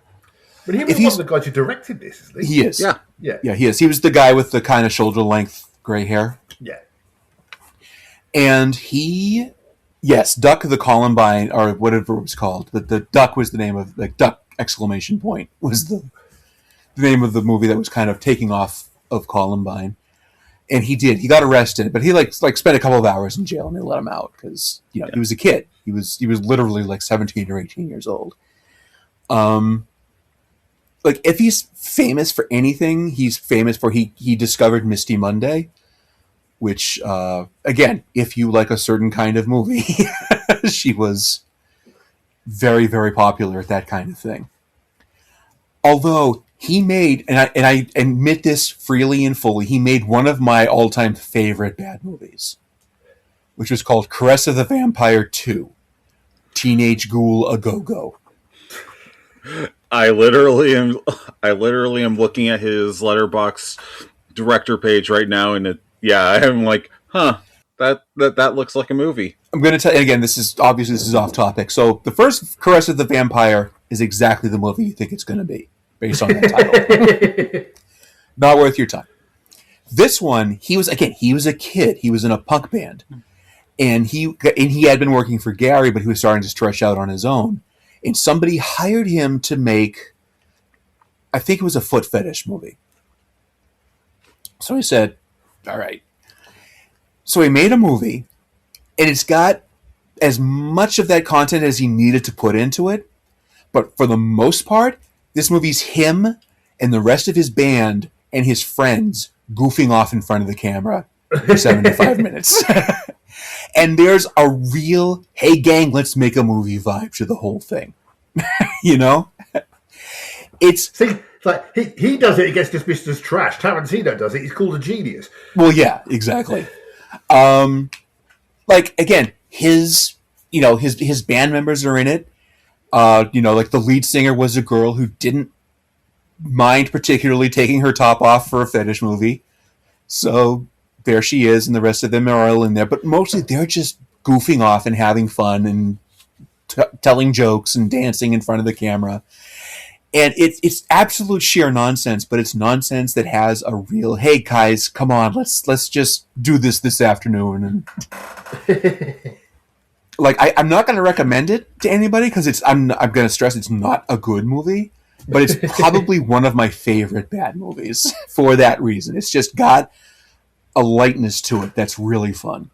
Speaker 1: But he was one of the guys who directed this, isn't he?
Speaker 3: He is.
Speaker 1: Yeah,
Speaker 3: he is. He was the guy with the kind of shoulder-length gray hair.
Speaker 1: Yeah.
Speaker 3: And he, Duck the Columbine, or whatever it was called. The Duck was the name of, like, Duck exclamation point was the name of the movie that was kind of taking off of Columbine. And he got arrested, but he like spent a couple of hours in jail and they let him out because, he was a kid. He was literally like 17 or 18 years old. Like if he's famous for anything, he's famous for he discovered Misty Monday, which again, if you like a certain kind of movie, she was very, very popular at that kind of thing. Although he made, and I admit this freely and fully, he made one of my all-time favorite bad movies, which was called Caress of the Vampire 2, Teenage Ghoul A Go-Go.
Speaker 21: I literally am looking at his Letterboxd director page right now, and I'm like, that looks like a movie.
Speaker 3: I'm going to tell you again, this is off topic. So the first Caress of the Vampire is exactly the movie you think it's going to be, based on that title. Not worth your time. This one, he was a kid. He was in a punk band. And he had been working for Gary, but he was starting to stretch out on his own. And somebody hired him to make, I think it was a foot fetish movie. So he said, all right. So he made a movie, and it's got as much of that content as he needed to put into it. But for the most part, this movie's him and the rest of his band and his friends goofing off in front of the camera for 75 minutes. And there's a real, hey gang, let's make a movie vibe to the whole thing. It's
Speaker 1: like he does it, it gets dismissed as trash. Tarantino does it, he's called a genius.
Speaker 3: Well, yeah, exactly. Like again, his band members are in it. Like the lead singer was a girl who didn't mind particularly taking her top off for a fetish movie. So there she is, and the rest of them are all in there. But mostly they're just goofing off and having fun and telling jokes and dancing in front of the camera. And it's absolute sheer nonsense, but it's nonsense that has a real, hey guys, come on, let's just do this afternoon. And like I'm not going to recommend it to anybody because I'm going to stress it's not a good movie, but it's probably one of my favorite bad movies for that reason. It's just got a lightness to it that's really fun.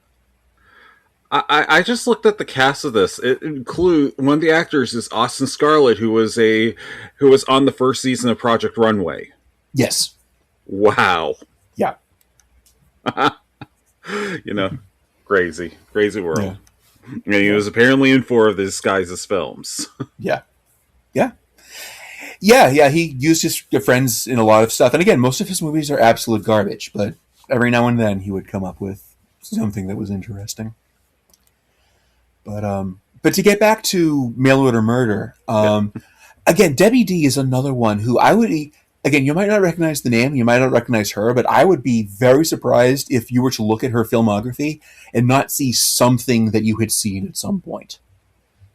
Speaker 21: I just looked at the cast of this. It includes one of the actors is Austin Scarlett, who was on the first season of Project Runway.
Speaker 3: Yes.
Speaker 21: Wow.
Speaker 3: Yeah.
Speaker 21: Crazy world.
Speaker 3: Yeah.
Speaker 21: And he was apparently in 4 of this guy's films.
Speaker 3: Yeah. He used his friends in a lot of stuff, and again, most of his movies are absolute garbage. But every now and then, he would come up with something that was interesting. But to get back to Mail Order Murder, again, Debbie D is another one who I would, again, you might not recognize the name, you might not recognize her, but I would be very surprised if you were to look at her filmography and not see something that you had seen at some point.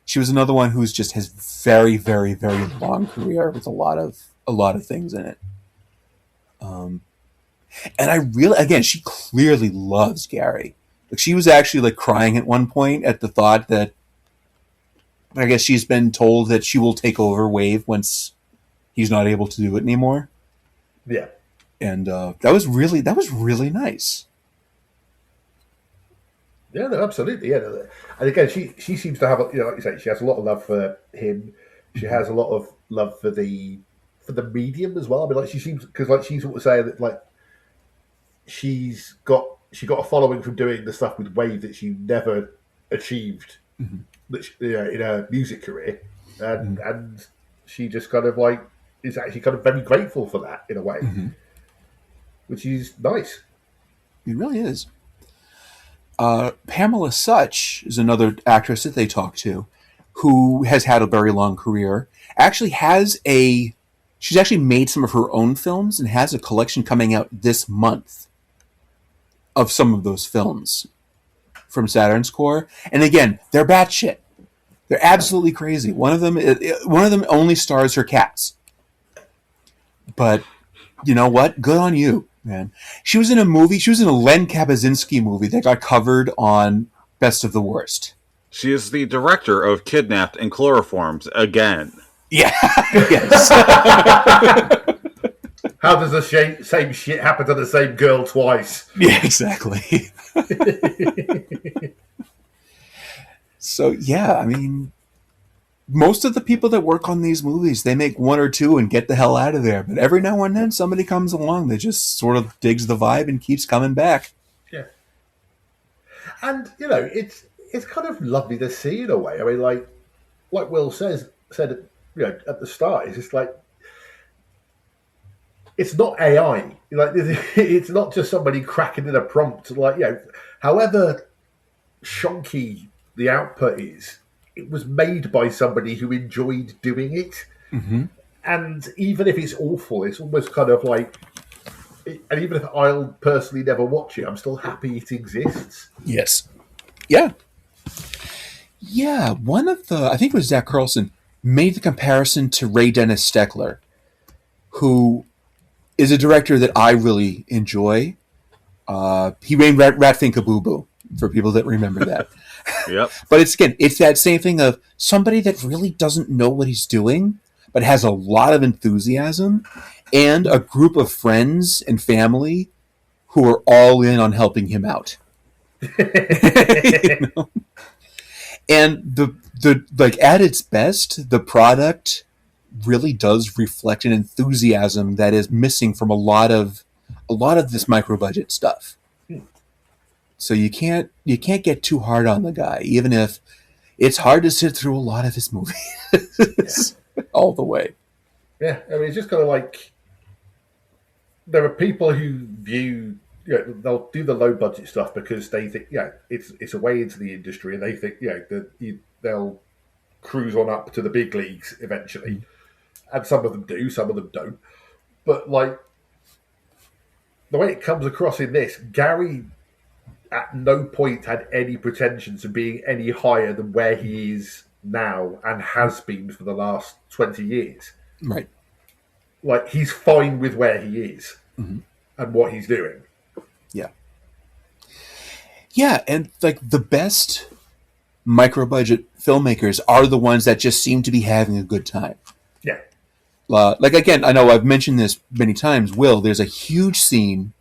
Speaker 3: She was another one who's just has very, very, very long career with a lot of things in it. And I really, again, she clearly loves Gary. Like, she was actually like crying at one point at the thought that I guess she's been told that she will take over W.A.V.E once he's not able to do it anymore.
Speaker 1: Yeah.
Speaker 3: And that was really nice.
Speaker 1: Yeah, no, absolutely. Yeah, no, and again, she seems to have, like you say, she has a lot of love for him. She has a lot of love for the medium as well. I mean, like she seems, because like she's sort of saying that like she got a following from doing the stuff with W.A.V.E that she never achieved that in her music career, and she just kind of like is actually kind of very grateful for that in a way, which is nice.
Speaker 3: It really is. Pamela Such is another actress that they talk to, who has had a very long career. She's actually made some of her own films and has a collection coming out this month of some of those films from Saturn's core. And again, they're batshit. They're absolutely crazy. One of them only stars her cats. But you know what? Good on you, man. She was in a Len Kabaczynski movie that got covered on Best of the Worst.
Speaker 21: She is the director of Kidnapped and Chloroforms again.
Speaker 3: Yeah. Yes.
Speaker 1: How does the same shit happen to the same girl twice?
Speaker 3: Yeah, exactly. So, yeah, I mean, most of the people that work on these movies, they make one or two and get the hell out of there. But every now and then, somebody comes along that just sort of digs the vibe and keeps coming back.
Speaker 1: Yeah. And, it's kind of lovely to see in a way. I mean, like Will said at the start, it's just like, it's not AI. Like, it's not just somebody cracking in a prompt. Like, however shonky the output is, it was made by somebody who enjoyed doing it.
Speaker 3: Mm-hmm.
Speaker 1: And even if it's awful, it's almost kind of like, and even if I'll personally never watch it, I'm still happy it exists.
Speaker 3: Yes. Yeah. Yeah, I think it was Zach Carlson, made the comparison to Ray Dennis Steckler, who is a director that I really enjoy. He made Ratfinka Boo Boo, for people that remember that.
Speaker 21: Yep.
Speaker 3: But it's that same thing of somebody that really doesn't know what he's doing, but has a lot of enthusiasm, and a group of friends and family who are all in on helping him out. You know? And the like at its best, the product really does reflect an enthusiasm that is missing from a lot of this micro budget stuff. So you can't get too hard on the guy, even if it's hard to sit through a lot of his movies all the way.
Speaker 1: Yeah, I mean, it's just kind of like there are people who view, they'll do the low budget stuff because they think, it's a way into the industry, and they think, that they'll cruise on up to the big leagues eventually. And some of them do, some of them don't. But like the way it comes across in this, Gary at no point had any pretensions of being any higher than where he is now and has been for the last 20 years.
Speaker 3: Right.
Speaker 1: Like, he's fine with where he is and what he's doing.
Speaker 3: Yeah. Yeah, and like the best micro budget filmmakers are the ones that just seem to be having a good time.
Speaker 1: Yeah.
Speaker 3: Like, again, I know I've mentioned this many times, Will, there's a huge scene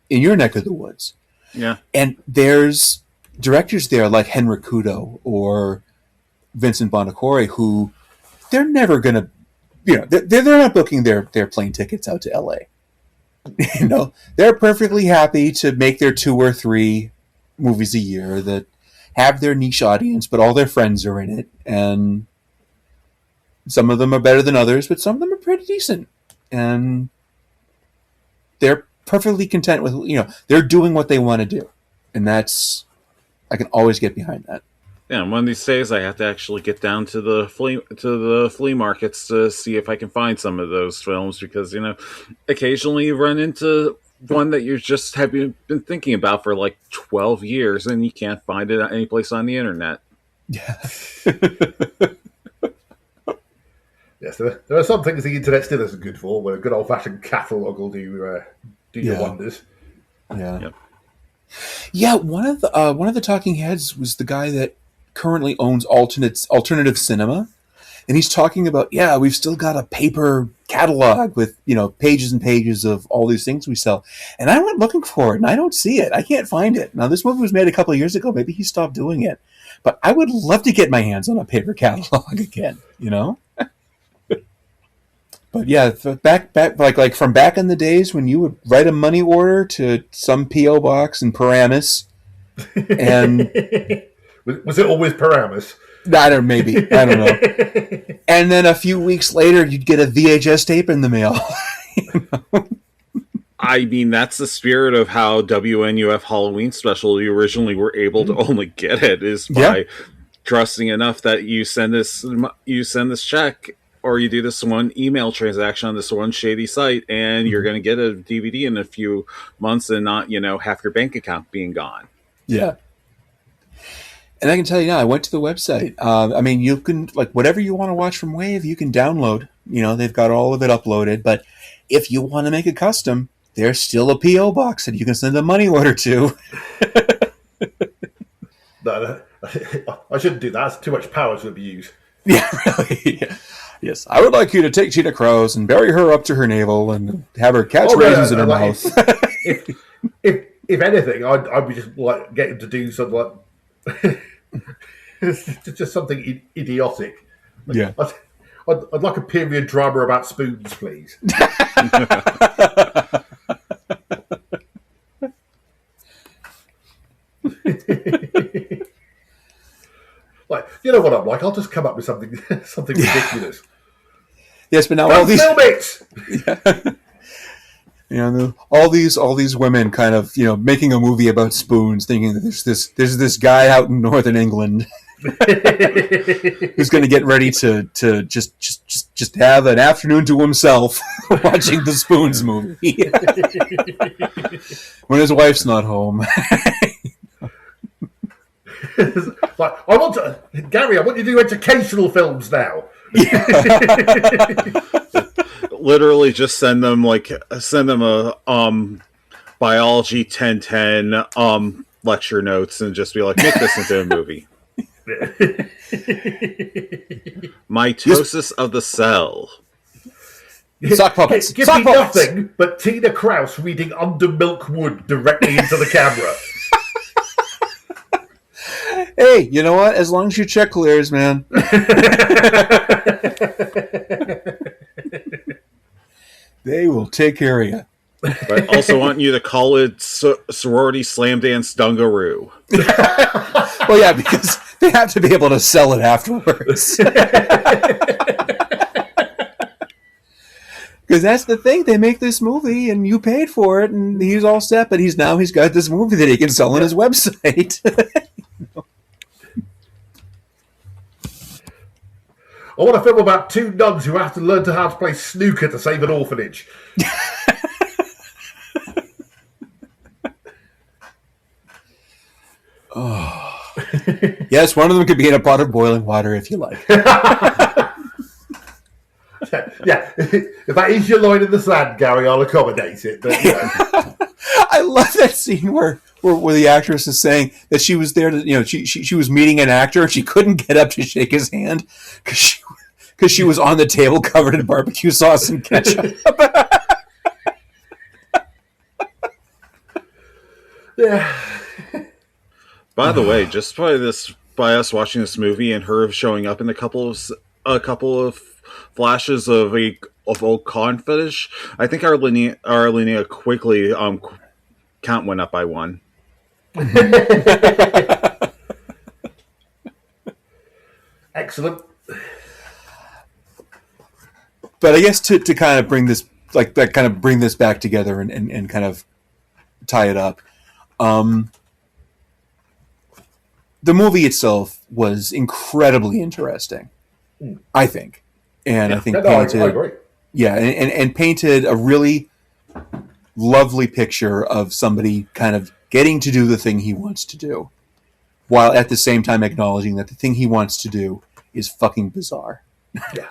Speaker 3: in your neck of the woods.
Speaker 21: Yeah.
Speaker 3: And there's directors there like Henrik Kudo or Vincent Bonacore who they're never going to, they're not booking their plane tickets out to LA. They're perfectly happy to make their 2 or 3 movies a year that have their niche audience, but all their friends are in it. And some of them are better than others, but some of them are pretty decent. And they're perfectly content with, they're doing what they want to do. And I can always get behind that.
Speaker 21: Yeah, one of these days I have to actually get down to the flea markets to see if I can find some of those films, because occasionally you run into one that you just have been thinking about for like 12 years and you can't find it any place on the internet.
Speaker 3: Yeah.
Speaker 1: Yes, there are some things the internet still isn't good for, where a good old fashioned catalogue will do your wonders.
Speaker 3: Yeah. Yeah, one of the talking heads was the guy that currently owns alternative cinema, and he's talking about, yeah, we've still got a paper catalog with, pages and pages of all these things we sell. And I went looking for it, and I don't see it. I can't find it. Now, this movie was made a couple of years ago. Maybe he stopped doing it. But I would love to get my hands on a paper catalog again, But yeah, back like from back in the days when you would write a money order to some P.O. box in Paramus, and
Speaker 1: was it always Paramus?
Speaker 3: I don't know. And then a few weeks later, you'd get a VHS tape in the mail.
Speaker 21: I mean, that's the spirit of how WNUF Halloween Special you originally were able to only get it, is by trusting enough that you send this check, or you do this one email transaction on this one shady site, and you're going to get a DVD in a few months, and not half your bank account being gone.
Speaker 3: Yeah. And I can tell you now, I went to the website. I mean, you can, whatever you want to watch from WAVE, you can download. They've got all of it uploaded. But if you want to make it custom, there's still a P.O. box that you can send a money order to.
Speaker 1: No, I shouldn't do that. That's too much power to abuse.
Speaker 3: Yeah, really. Yes, I would like you to take Tina Krause and bury her up to her navel and have her catch raisins in her mouth.
Speaker 1: If anything, I'd be just get him to do something just something idiotic.
Speaker 3: Yeah,
Speaker 1: I'd like a period drama about spoons, please. You know what I'm like? I'll just come up with something ridiculous.
Speaker 3: Yes, but now all these
Speaker 1: film it.
Speaker 3: All these women kind of making a movie about spoons, thinking that there's this guy out in northern England who's going to get ready to just have an afternoon to himself watching the Spoons movie when his wife's not home.
Speaker 1: Gary, I want you to do educational films now.
Speaker 21: Literally, just send them a biology 1010 lecture notes, and just be like, make this into a movie. Mitosis of the cell.
Speaker 3: Sock puppets.
Speaker 1: Give me nothing but Tina Krause reading Under Milk Wood directly into the camera.
Speaker 3: Hey, you know what? As long as your check clears, man. They will take care of you.
Speaker 21: But I also want you to call it Sorority Slam Dance Dungaroo.
Speaker 3: Well, yeah, because they have to be able to sell it afterwards. Because that's the thing. They make this movie, and you paid for it, and he's all set, but he's got this movie that he can sell on his website.
Speaker 1: I want a film about two nuns who have to learn how to play snooker to save an orphanage.
Speaker 3: Oh. Yes, one of them could be in a pot of boiling water if you like.
Speaker 1: Yeah, if that is your line in the sand, Gary, I'll accommodate it. But,
Speaker 3: I love that scene where the actress is saying that she was there to, she was meeting an actor and she couldn't get up to shake his hand because she was on the table covered in barbecue sauce and ketchup.
Speaker 1: Yeah.
Speaker 21: By the way, just by us watching this movie and her showing up in a couple of flashes of old con footage, I think our Linnea quickly count went up by 1.
Speaker 1: Excellent.
Speaker 3: But I guess to kind of bring this bring this back together and kind of tie it up. The movie itself was incredibly interesting, I think. And
Speaker 1: yeah.
Speaker 3: I think
Speaker 1: I agree.
Speaker 3: Yeah, and painted a really lovely picture of somebody kind of getting to do the thing he wants to do, while at the same time acknowledging that the thing he wants to do is fucking bizarre.
Speaker 1: Yeah.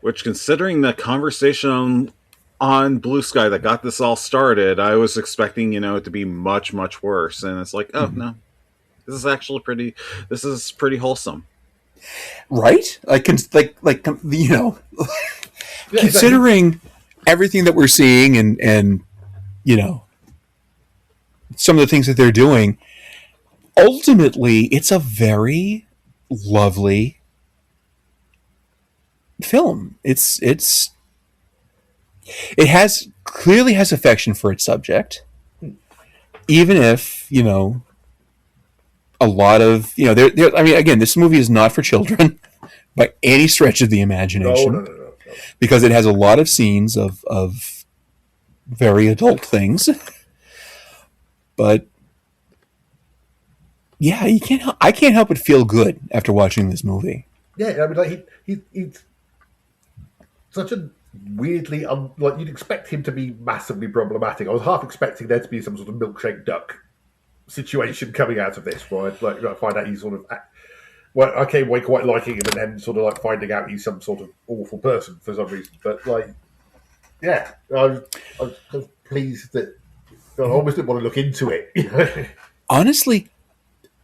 Speaker 21: Which, considering the conversation on Blue Sky that got this all started. I was expecting, it to be much, much worse. And it's like, oh, no. This is actually pretty wholesome.
Speaker 3: Right? Considering everything that we're seeing and some of the things that they're doing, ultimately, it's a very lovely film. It clearly has affection for its subject, even if, a lot of, again, this movie is not for children by any stretch of the imagination.
Speaker 1: No.
Speaker 3: Because it has a lot of scenes of very adult things. But yeah, I can't help but feel good after watching this movie.
Speaker 1: Yeah, he's such a weirdly you'd expect him to be massively problematic. I was half expecting there to be some sort of milkshake duck situation coming out of this, where I'd find out he's sort of we're quite liking him, and then sort of finding out he's some sort of awful person for some reason. But I was pleased that I almost didn't want to look into it.
Speaker 3: Honestly,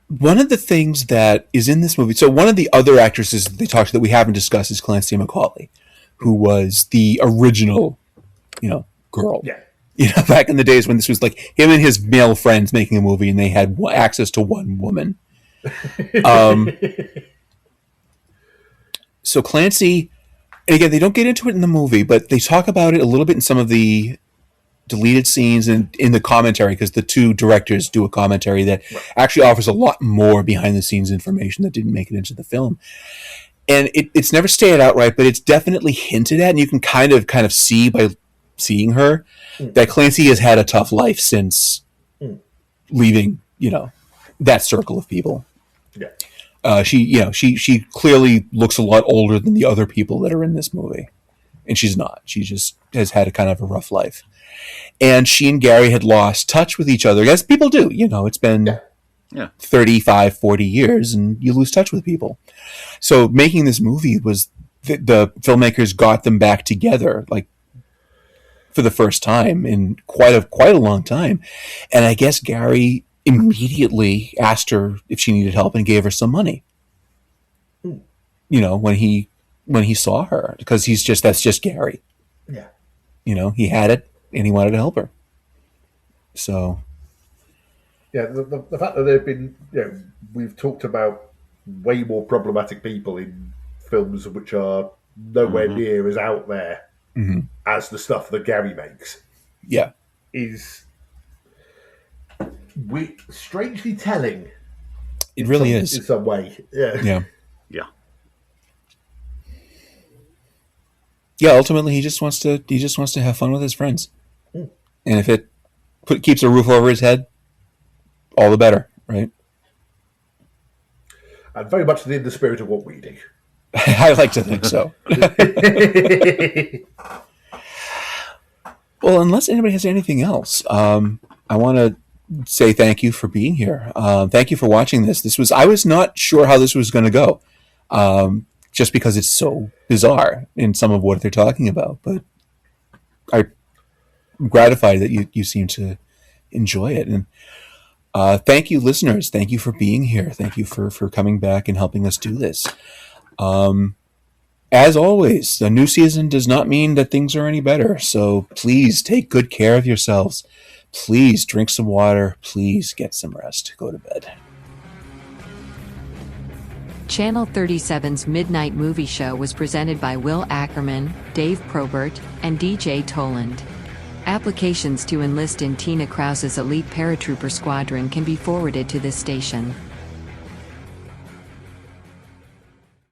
Speaker 3: one of the things that is in this movie, so one of the other actresses that they talked to that we haven't discussed is Clancy McCauley, who was the original, girl.
Speaker 1: Yeah.
Speaker 3: Back in the days when this was like him and his male friends making a movie and they had access to one woman. So Clancy, and again, they don't get into it in the movie, but they talk about it a little bit in some of the deleted scenes and in the commentary, because the two directors do a commentary that actually offers a lot more behind the scenes information that didn't make it into the film. And it's never stated outright, but it's definitely hinted at, and you can kind of see by seeing her that Clancy has had a tough life since leaving, that circle of people.
Speaker 1: Yeah.
Speaker 3: She clearly looks a lot older than the other people that are in this movie. And she's not. She just has had a kind of a rough life. And she and Gary had lost touch with each other, as people do. It's been 35, 40 years, and you lose touch with people. So making this movie was the filmmakers got them back together, for the first time in quite a long time. And I guess Gary immediately asked her if she needed help and gave her some money. When he saw her, because that's just Gary.
Speaker 1: Yeah.
Speaker 3: He had it and he wanted to help her. So
Speaker 1: yeah, the fact that they've been, we've talked about way more problematic people in films which are nowhere near as out there as the stuff that Gary makes.
Speaker 3: Yeah.
Speaker 1: Is strangely telling.
Speaker 3: It really is.
Speaker 1: In some way. Yeah.
Speaker 3: Yeah.
Speaker 21: Yeah.
Speaker 3: Yeah, ultimately he just wants to have fun with his friends. And if it keeps a roof over his head, all the better, right?
Speaker 1: And very much in the spirit of what we do.
Speaker 3: I like to think so. Well, unless anybody has anything else, I want to say thank you for being here. Thank you for watching this. I was not sure how this was going to go, just because it's so bizarre in some of what they're talking about. But I'm gratified that you seem to enjoy it. And thank you, listeners. Thank you for being here. Thank you for coming back and helping us do this. As always, the new season does not mean that things are any better. So please take good care of yourselves. Please drink some water. Please get some rest. Go to bed.
Speaker 2: Channel 37's Midnight Movie Show was presented by Will Ackerman, Dave Probert, and DJ Toland. Applications to enlist in Tina Krause's elite paratrooper squadron can be forwarded to this station.